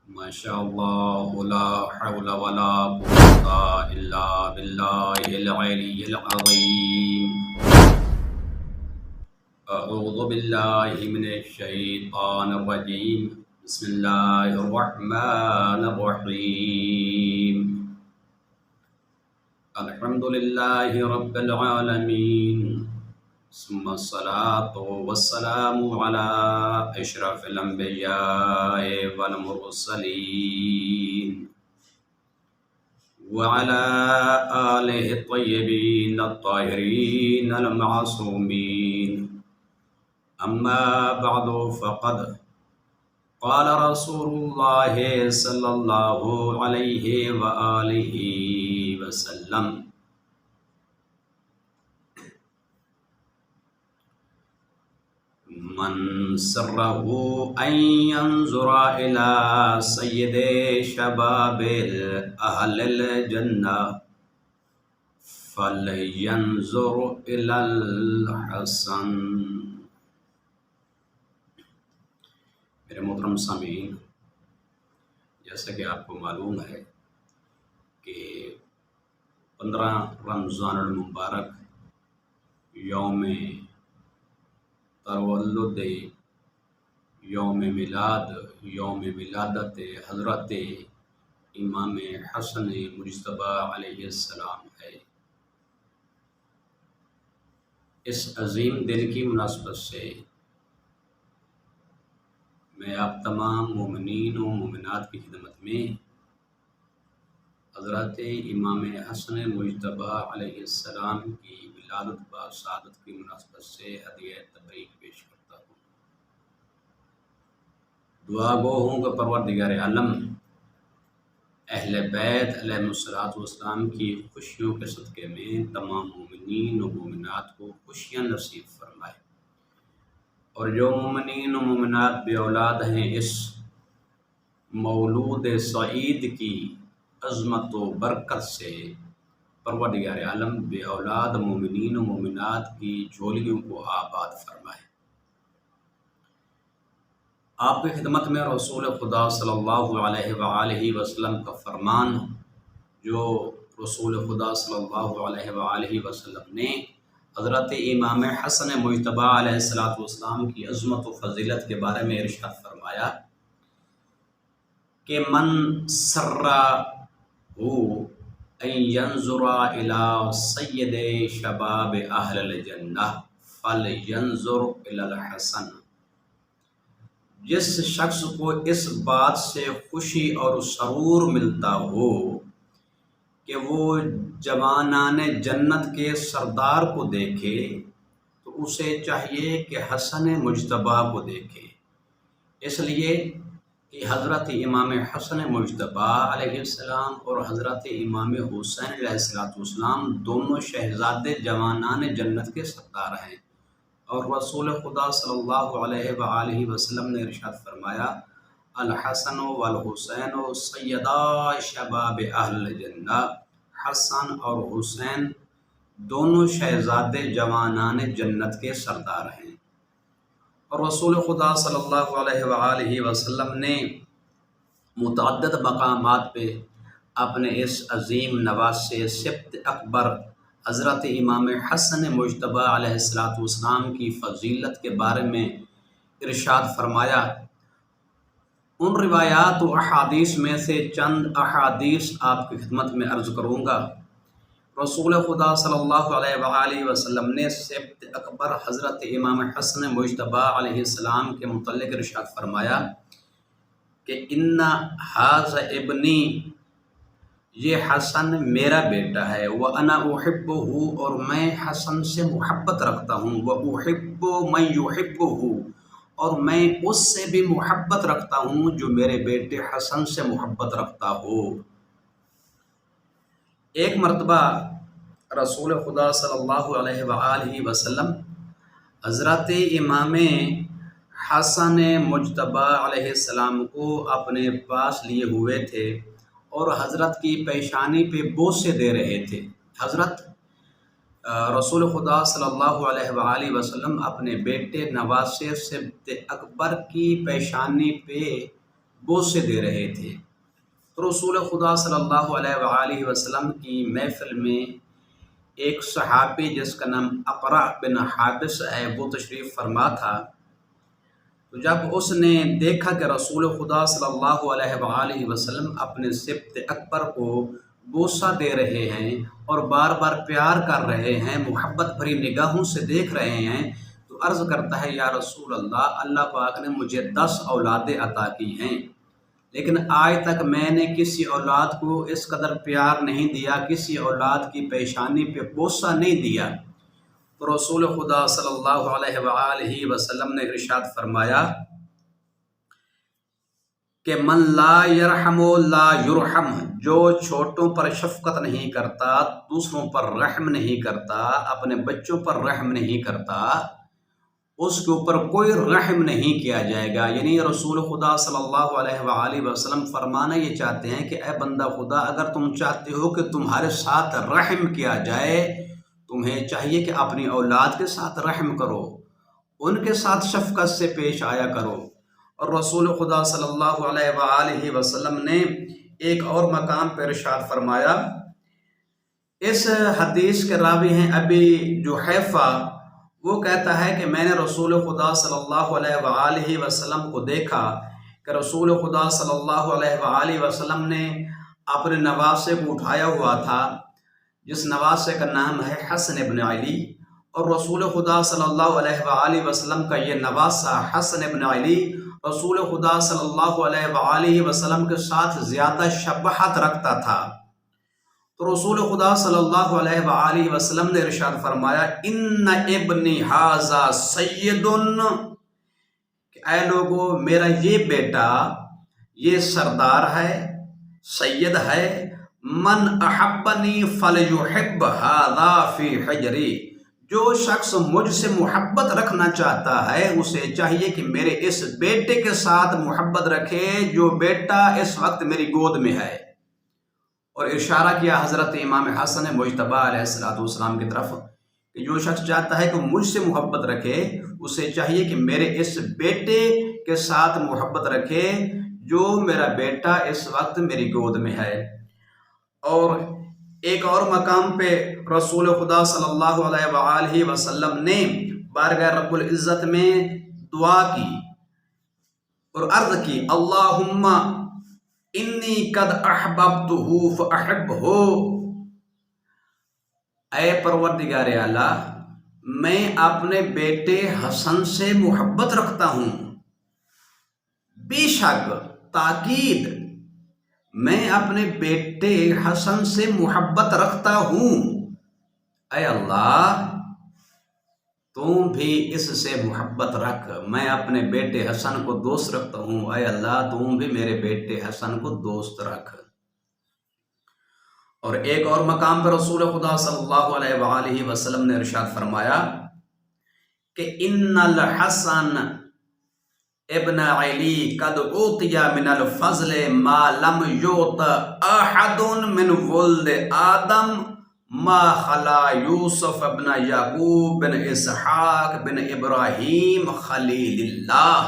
ماشاء اللہ لا حول ولا قوة الا باللہ العلی العظیم۔ اعوذ باللہ من الشیطان الرجیم، بسم اللہ الرحمن الرحیم۔ الحمد للہ رب العالمین، ثم الصلاة والسلام على اشرف الانبیاء والمرسلین وعلى آلہ الطیبین الطاہرین المعصومین، اما بعد فقد قال رسول اللہ صلی اللہ علیہ وآلہ وسلم: من سرہ ان ينظر الى سید شباب اہل الجنہ فلینظر الى الحسن۔ میرے محترم سامعین، جیسا کہ آپ کو معلوم ہے کہ 15 رمضان المبارک یوم تولد، یوم میلاد، یوم ولادت حضرت امام حسن مجتبی علیہ السلام ہے۔ اس عظیم دن کی مناسبت سے میں آپ تمام مومنین و مومنات کی خدمت میں حضرت امام حسن مجتبی علیہ السلام کی ولادت و سعادت کی مناسبت سے ہدیہ تبریک پیش کرتا ہوں۔ دعا گو ہوں کہ پروردگار عالم اہل بیت علیہ السلام کی خوشیوں کے صدقے میں تمام مومنین و مومنات کو خوشیاں نصیب فرمائے، اور جو مومنین و مومنات بے اولاد ہیں، اس مولود سعید کی عظمت و برکت سے پروردگار عالم بے اولاد مومنین و مومنات کی جھولیوں کو آباد فرمائے۔ آپ کی خدمت میں رسول خدا صلی اللہ علیہ وآلہ وسلم کا فرمان، جو رسول خدا صلی اللہ علیہ وآلہ وسلم نے حضرت امام حسن مجتبی علیہ السلام کی عظمت و فضیلت کے بارے میں ارشاد فرمایا کہ من سرہ ان ينظر الى سید شباب اہل الجنہ فلینظر الى الحسن۔ جس شخص کو اس بات سے خوشی اور سرور ملتا ہو کہ وہ جوانان جنت کے سردار کو دیکھے، تو اسے چاہیے کہ حسن مجتبی کو دیکھے، اس لیے کہ حضرت امام حسن مجتبی علیہ السلام اور حضرت امام حسین علیہ السلام دونوں شہزادے جوانان جنت کے سردار ہیں، اور رسول خدا صلی اللہ علیہ وآلہ وسلم نے ارشاد فرمایا: الحسن والحسین سیدا شباب اہل الجنہ۔ حسن اور حسین دونوں شہزادے جوانان جنت کے سردار ہیں، اور رسول خدا صلی اللہ علیہ وآلہ وسلم نے متعدد مقامات پہ اپنے اس عظیم نواسے سبت اکبر حضرت امام حسن مجتبی علیہ السلام کی فضیلت کے بارے میں ارشاد فرمایا۔ ان روایات و احادیث میں سے چند احادیث آپ کی خدمت میں عرض کروں گا۔ رسول خدا صلی اللہ علیہ وآلہ وسلم نے سبت اکبر حضرت امام حسن مجتبی علیہ السلام کے متعلق ارشاد فرمایا کہ ان ھذا ابنی، یہ حسن میرا بیٹا ہے، وَأَنَا أُحِبُّهُ، اور میں حسن سے محبت رکھتا ہوں، وَأُحِبُّ مَن يُحِبُّهُ، اور میں اس سے بھی محبت رکھتا ہوں جو میرے بیٹے حسن سے محبت رکھتا ہو۔ ایک مرتبہ رسول خدا صلی اللہ علیہ وآلہ وسلم حضرت امام حسن مجتبی علیہ السلام کو اپنے پاس لیے ہوئے تھے اور حضرت کی پیشانی پہ بوسے دے رہے تھے۔ حضرت رسول خدا صلی اللہ علیہ وآلہ وسلم اپنے بیٹے نواسے سبت اکبر کی پیشانی پہ بوسے دے رہے تھے۔ تو رسول خدا صلی اللہ علیہ وآلہ وسلم کی محفل میں ایک صحابی جس کا نام اقرع بن حابس ہے وہ تشریف فرما تھا۔ تو جب اس نے دیکھا کہ رسول خدا صلی اللہ علیہ وآلہ وسلم اپنے سبط اکبر کو بوسہ دے رہے ہیں اور بار بار پیار کر رہے ہیں، محبت بھری نگاہوں سے دیکھ رہے ہیں، تو عرض کرتا ہے یا رسول اللہ، اللہ پاک نے مجھے 10 اولادیں عطا کی ہیں، لیکن آج تک میں نے کسی اولاد کو اس قدر پیار نہیں دیا، کسی اولاد کی پیشانی پہ بوسہ نہیں دیا۔ تو رسول خدا صلی اللہ علیہ وآلہ وسلم نے ارشاد فرمایا کہ من لا یرحم لا یرحم، جو چھوٹوں پر شفقت نہیں کرتا، دوسروں پر رحم نہیں کرتا، اپنے بچوں پر رحم نہیں کرتا، اس کے اوپر کوئی رحم نہیں کیا جائے گا۔ یعنی رسول خدا صلی اللہ علیہ وآلہ وسلم فرمانا یہ چاہتے ہیں کہ اے بندہ خدا، اگر تم چاہتے ہو کہ تمہارے ساتھ رحم کیا جائے، تمہیں چاہیے کہ اپنی اولاد کے ساتھ رحم کرو، ان کے ساتھ شفقت سے پیش آیا کرو۔ اور رسول خدا صلی اللہ علیہ وآلہ وسلم نے ایک اور مقام پر ارشاد فرمایا، اس حدیث کے راوی ہیں ابی جحیفہ، وہ کہتا ہے کہ میں نے رسول خدا صلی اللہ علیہ وآلہ وسلم کو دیکھا کہ رسول خدا صلی اللہ علیہ وآلہ وسلم نے اپنے نواسے کو اٹھایا ہوا تھا، جس نواسے کا نام ہے حسن ابن علی، اور رسول خدا صلی اللہ علیہ وآلہ وسلم کا یہ نواسہ حسن ابن علی رسول خدا صلی اللہ علیہ وآلہ وسلم کے ساتھ زیادہ شباہت رکھتا تھا۔ تو رسول خدا صلی اللہ علیہ وآلہ وسلم نے ارشاد فرمایا، ان ابنی ھذا سید، کہ اے لوگو، میرا یہ بیٹا یہ سردار ہے، سید ہے، من احبنی فلیحب ھذا فی حجری، جو شخص مجھ سے محبت رکھنا چاہتا ہے اسے چاہیے کہ میرے اس بیٹے کے ساتھ محبت رکھے جو بیٹا اس وقت میری گود میں ہے۔ اور اشارہ کیا حضرت امام حسن مجتبیٰ علیہ السلام کی طرف کہ جو شخص چاہتا ہے کہ مجھ سے محبت رکھے اسے چاہیے کہ میرے اس بیٹے کے ساتھ محبت رکھے جو میرا بیٹا اس وقت میری گود میں ہے۔ اور ایک اور مقام پہ رسول خدا صلی اللہ علیہ وآلہ وسلم نے بارگاہ رب العزت میں دعا کی اور عرض کی، اللہم انی قد احببتہ فاحبہ، اے پروردگار اعلیٰ، میں اپنے بیٹے حسن سے محبت رکھتا ہوں، بے شک تاکید میں اپنے بیٹے حسن سے محبت رکھتا ہوں، اے اللہ تم بھی اس سے محبت رکھ، میں اپنے بیٹے حسن کو دوست رکھتا ہوں، اے اللہ تم بھی میرے بیٹے حسن کو دوست رکھ۔ اور ایک اور مقام پر رسول خدا صلی اللہ علیہ وآلہ وسلم نے ارشاد فرمایا کہ ان الحسن ابن علی قد اوتی من الفضل ما لم یوت احد من ولد آدم ما خلا یوسف بن یعقوب بن اسحاق بن ابراہیم خلیل اللہ۔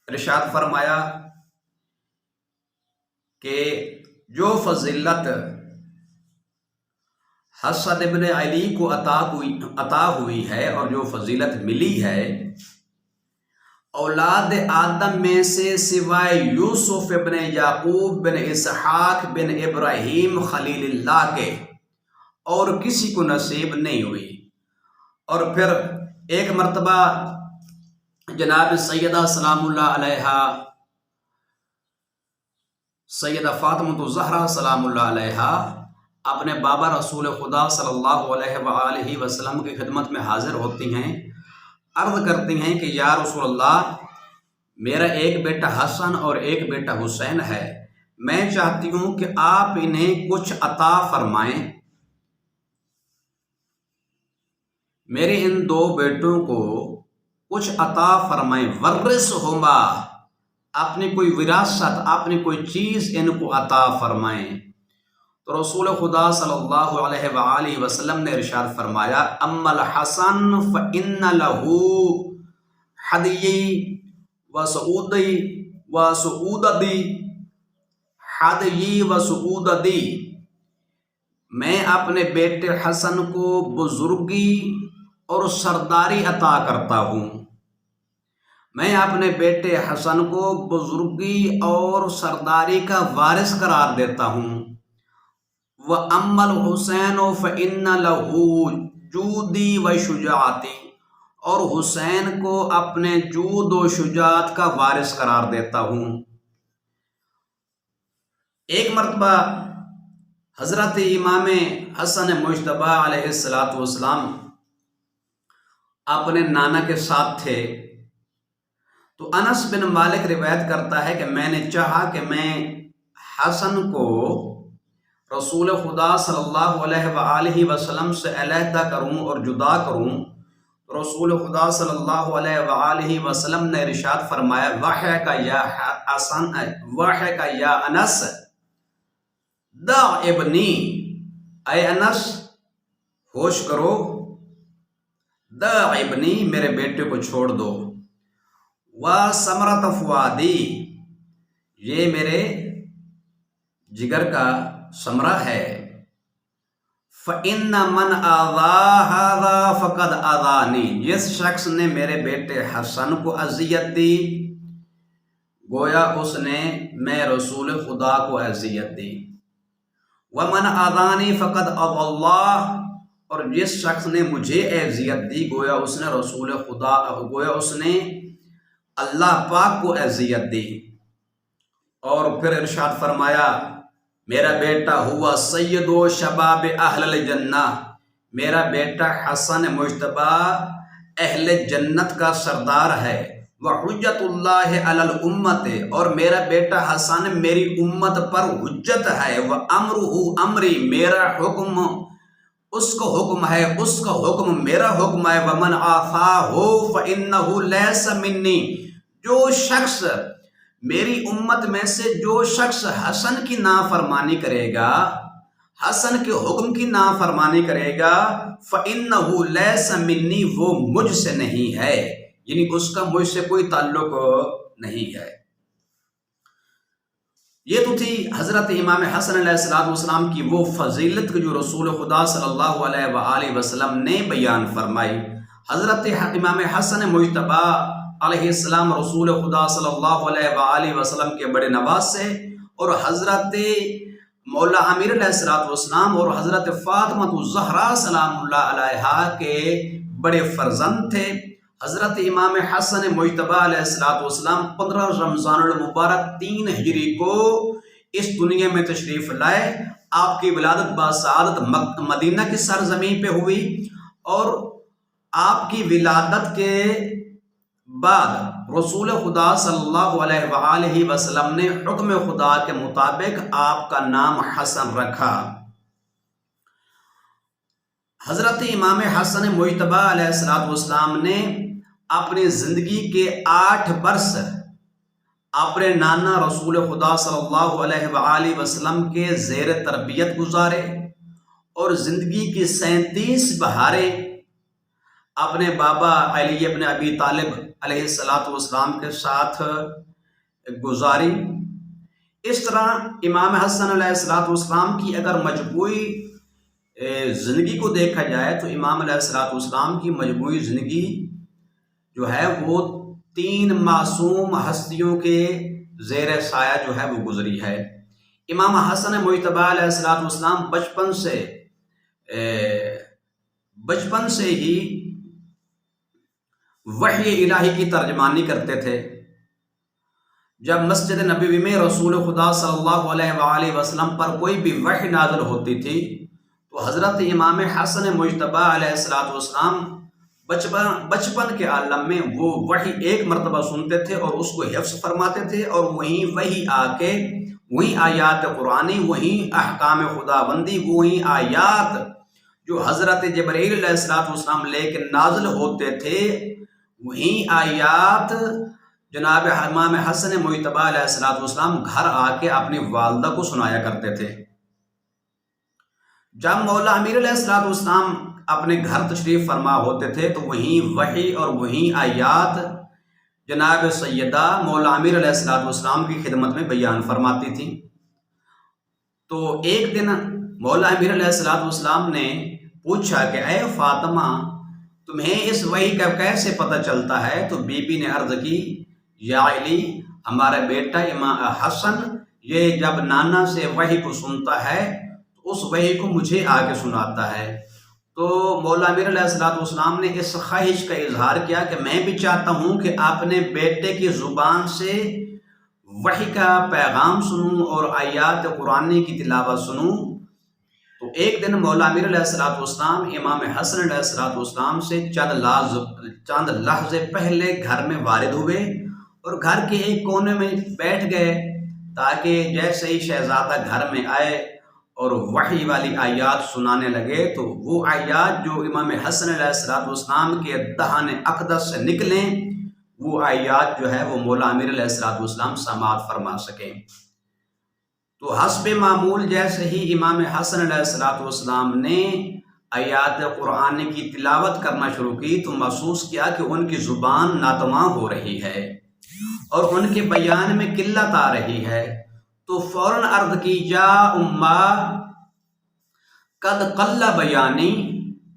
ارشاد فرمایا کہ جو فضیلت حسن ابن علی کو عطا ہوئی ہے اور جو فضیلت ملی ہے اولاد آدم میں سے سوائے یوسف بن یعقوب بن اسحاق بن ابراہیم خلیل اللہ کے اور کسی کو نصیب نہیں ہوئی۔ اور پھر ایک مرتبہ جناب سیدہ سلام اللہ علیہا، سیدہ فاطمہ الزہرا سلام اللہ علیہا اپنے بابا رسول خدا صلی اللہ علیہ وآلہ وسلم کی خدمت میں حاضر ہوتی ہیں، عرض کرتی ہیں کہ یا رسول اللہ، میرا ایک بیٹا حسن اور ایک بیٹا حسین ہے، میں چاہتی ہوں کہ آپ انہیں کچھ عطا فرمائیں، میرے ان دو بیٹوں کو کچھ عطا فرمائیں، ورثہما، اپنی کوئی وراثت، اپنی کوئی چیز ان کو عطا فرمائیں۔ تو رسول خدا صلی اللہ علیہ وآلہ وسلم نے ارشاد فرمایا، اما الحسن فإن له حدی و سعودی و سعودتی، حدی و سعودتی، میں اپنے بیٹے حسن کو بزرگی اور سرداری عطا کرتا ہوں، میں اپنے بیٹے حسن کو بزرگی اور سرداری کا وارث قرار دیتا ہوں۔ وَأَمَّا الْحُسَيْنُ فَإِنَّ لَهُ جُودِي وَشُجَاعَتِي، اور حسین کو اپنے جود و شجاعت کا وارث قرار دیتا ہوں۔ ایک مرتبہ حضرت امام حسن مجتبی علیہ السلام اپنے نانا کے ساتھ تھے، تو انس بن مالک روایت کرتا ہے کہ میں نے چاہا کہ میں حسن کو رسول خدا صلی اللہ علیہ وآلہ وسلم سے علیحدہ کروں اور جدا کروں، تو رسول خدا صلی اللہ علیہ وآلہ وسلم نے ارشاد فرمایا وحیک یا حسن، وحیک یا انس، دع ابنی، اے انس ہوش کرو، دع ابنی، میرے بیٹے کو چھوڑ دو، وثمرۃ فؤادی، یہ میرے جگر کا ثمرہ ہے، فَإِنَّ مَنْ آذَا هَذَا فَقَدْ آذَانِي، جس شخص نے میرے بیٹے حسن کو اذیت دی گویا اس نے میں رسول خدا کو اذیت دی، وَمَنْ آذَانِي فَقَدْ آذَى اللَّهُ، اور جس شخص نے مجھے اذیت دی گویا اس نے رسول خدا، گویا اس نے اللہ پاک کو اذیت دی۔ اور پھر ارشاد فرمایا میرا بیٹا ہوا سید و شباب اہل الجنہ، میرا بیٹا حسن مجتبی اہل جنت کا سردار ہے، وحجت اللہ علی الامت، اور میرا بیٹا حسن میری امت پر حجت ہے، وامرہ امری، میرا حکم اس کا حکم ہے، اس کا حکم میرا حکم ہے، ومن عصاہ فانہ لیس منی، جو شخص میری امت میں سے جو شخص حسن کی نافرمانی کرے گا، حسن کے حکم کی نافرمانی کرے گا، فَإِنَّهُ لَيْسَ مِنِّي، وہ مجھ سے نہیں ہے، یعنی اس کا مجھ سے کوئی تعلق نہیں ہے۔ یہ تو تھی حضرت امام حسن علیہ السلام کی وہ فضیلت جو رسول خدا صلی اللہ علیہ وآلہ وسلم نے بیان فرمائی۔ حضرت امام حسن مجتبی علیہ السلام رسول خدا صلی اللہ علیہ وآلہ وسلم کے بڑے نواز سے، اور حضرت مولا امیر علیہ السلام اور حضرت فاطمہ الزہرا سلام اللہ علیہا کے بڑے فرزند تھے۔ حضرت امام حسن مجتبی علیہ السلام 15 رمضان المبارک 3 ہجری کو اس دنیا میں تشریف لائے۔ آپ کی ولادت باسعادت مدینہ کی سرزمین پہ ہوئی، اور آپ کی ولادت کے بعد رسول خدا صلی اللہ علیہ وآلہ وسلم نے حکم خدا کے مطابق آپ کا نام حسن رکھا۔ حضرت امام حسن مجتبی علیہ السلام نے اپنی زندگی کے 8 برس اپنے نانا رسول خدا صلی اللہ علیہ وآلہ وسلم کے زیر تربیت گزارے، اور زندگی کی 37 بہاریں اپنے بابا علی ابن ابی طالب علیہ السلام کے ساتھ گزاری۔ اس طرح امام حسن علیہ السلام کی اگر مجموعی زندگی کو دیکھا جائے تو امام علیہ السلام کی مجموعی زندگی جو ہے وہ 3 معصوم ہستیوں کے زیر سایہ جو ہے وہ گزری ہے۔ امام حسن مجتبی علیہ السلام بچپن سے ہی وحی الہی کی ترجمانی کرتے تھے۔ جب مسجد نبوی میں رسول خدا صلی اللہ علیہ وآلہ وسلم پر کوئی بھی وحی نازل ہوتی تھی تو حضرت امام حسن مجتبی علیہ السلام بچپن کے عالم میں وہ وحی ایک مرتبہ سنتے تھے اور اس کو حفظ فرماتے تھے، اور وہی آ کے وہی آیات قرآنی، وہی احکام خداوندی، وہی آیات جو حضرت جبرائیل علیہ السلام لے کے نازل ہوتے تھے، وہی آیات جناب امام حسن مجتبی علیہ السلام گھر آ کے اپنی والدہ کو سنایا کرتے تھے۔ جب مولا امیر علیہ السلام اپنے گھر تشریف فرما ہوتے تھے تو وہی وحی اور وہی آیات جناب سیدہ مولا امیر علیہ السلام کی خدمت میں بیان فرماتی تھیں۔ تو ایک دن مولا امیر علیہ السلام نے پوچھا کہ اے فاطمہ، تمہیں اس وحی کا کیسے پتہ چلتا ہے؟ تو بی بی نے عرض کی، یا علی، ہمارا بیٹا امام حسن یہ جب نانا سے وحی کو سنتا ہے تو اس وحی کو مجھے آ کے سناتا ہے۔ تو مولا امیر علیہ السلام نے اس خواہش کا اظہار کیا کہ میں بھی چاہتا ہوں کہ اپنے بیٹے کی زبان سے وحی کا پیغام سنوں اور آیات قرآن کی تلاوت سنوں۔ تو ایک دن مولا امیر علیہ السلام امام حسن علیہ السلام سے چند لحظے پہلے گھر میں وارد ہوئے اور گھر کے ایک کونے میں بیٹھ گئے، تاکہ جیسے ہی شہزادہ گھر میں آئے اور وحی والی آیات سنانے لگے تو وہ آیات جو امام حسن علیہ السلام کے دہان اقدس سے نکلیں، وہ آیات جو ہے وہ مولا امیر علیہ السلام سماعت فرما سکیں۔ تو حسب معمول جیسے ہی امام حسن علیہ السلام نے آیات قرآن کی تلاوت کرنا شروع کی تو محسوس کیا کہ ان کی زبان ناتواں ہو رہی ہے اور ان کے بیان میں قلت آ رہی ہے۔ تو فوراً عرض کی، جا امّا قد قل بیانی،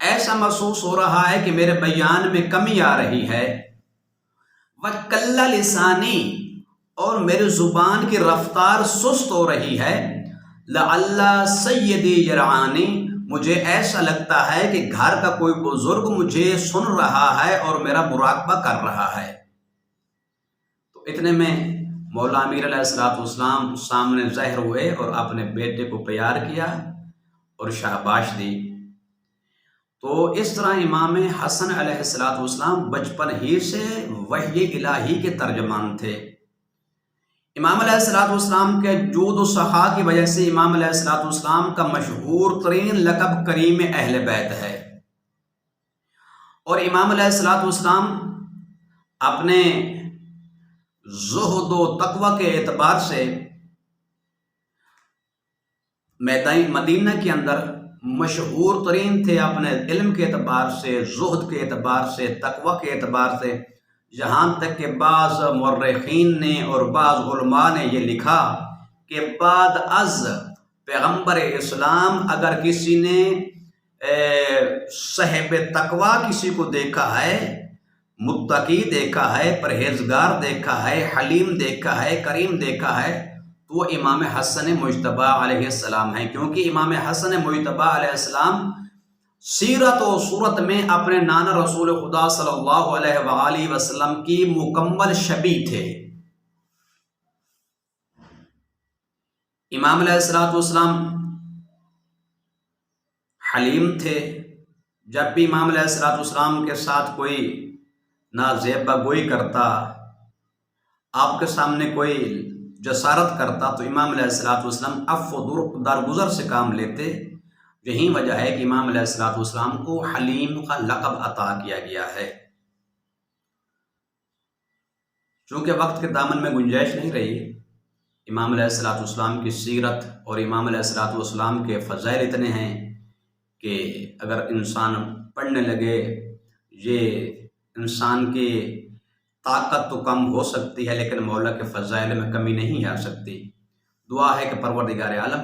ایسا محسوس ہو رہا ہے کہ میرے بیان میں کمی آ رہی ہے، وَقَلَّ لِسَانِي، اور میری زبان کی رفتار سست ہو رہی ہے، لَعَلَّ سَيِّدِي يَرْعَانِي، مجھے ایسا لگتا ہے کہ گھر کا کوئی بزرگ مجھے سن رہا ہے اور میرا مراقبہ کر رہا ہے۔ تو اتنے میں مولا امیر علیہ السلام سامنے ظاہر ہوئے اور اپنے بیٹے کو پیار کیا اور شاباش دی۔ تو اس طرح امام حسن علیہ السلام بچپن ہی سے وحی الہی کے ترجمان تھے۔ امام علیہ السلام کے جود و سخا کی وجہ سے امام علیہ السلام کا مشہور ترین لقب کریم اہل بیت ہے، اور امام علیہ السلام اپنے زہد و تقوی کے اعتبار سے مدینہ کے اندر مشہور ترین تھے، اپنے علم کے اعتبار سے، زہد کے اعتبار سے، تقوی کے اعتبار سے، جہاں تک کہ بعض مورخین نے اور بعض علماء نے یہ لکھا کہ بعد از پیغمبر اسلام اگر کسی نے صاحب تقوی کسی کو دیکھا ہے، متقی دیکھا ہے، پرہیزگار دیکھا ہے، حلیم دیکھا ہے، کریم دیکھا ہے، تو وہ امام حسن مجتبیٰ علیہ السلام ہیں، کیونکہ امام حسن مجتبیٰ علیہ السلام سیرت و صورت میں اپنے نانا رسول خدا صلی اللہ علیہ وآلہ وسلم کی مکمل شبیہ تھے۔ امام علیہ السلام حلیم تھے، جب بھی امام علیہ السلام کے ساتھ کوئی نازیبہ گوئی کرتا، آپ کے سامنے کوئی جسارت کرتا، تو امام علیہ السلام عفو و درگزر سے کام لیتے۔ یہی وجہ ہے کہ امام علیہ السلام کو حلیم کا لقب عطا کیا گیا ہے۔ چونکہ وقت کے دامن میں گنجائش نہیں رہی، امام علیہ السلام کی سیرت اور امام علیہ السلام کے فضائل اتنے ہیں کہ اگر انسان پڑھنے لگے، یہ انسان کی طاقت تو کم ہو سکتی ہے لیکن مولا کے فضائل میں کمی نہیں آ سکتی۔ دعا ہے کہ پروردگار عالم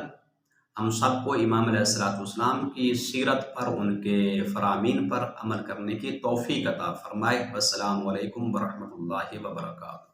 ہم سب کو امام علیہ السلام کی سیرت پر، ان کے فرامین پر عمل کرنے کی توفیق عطا فرمائے۔ والسلام علیکم ورحمۃ اللہ وبرکاتہ۔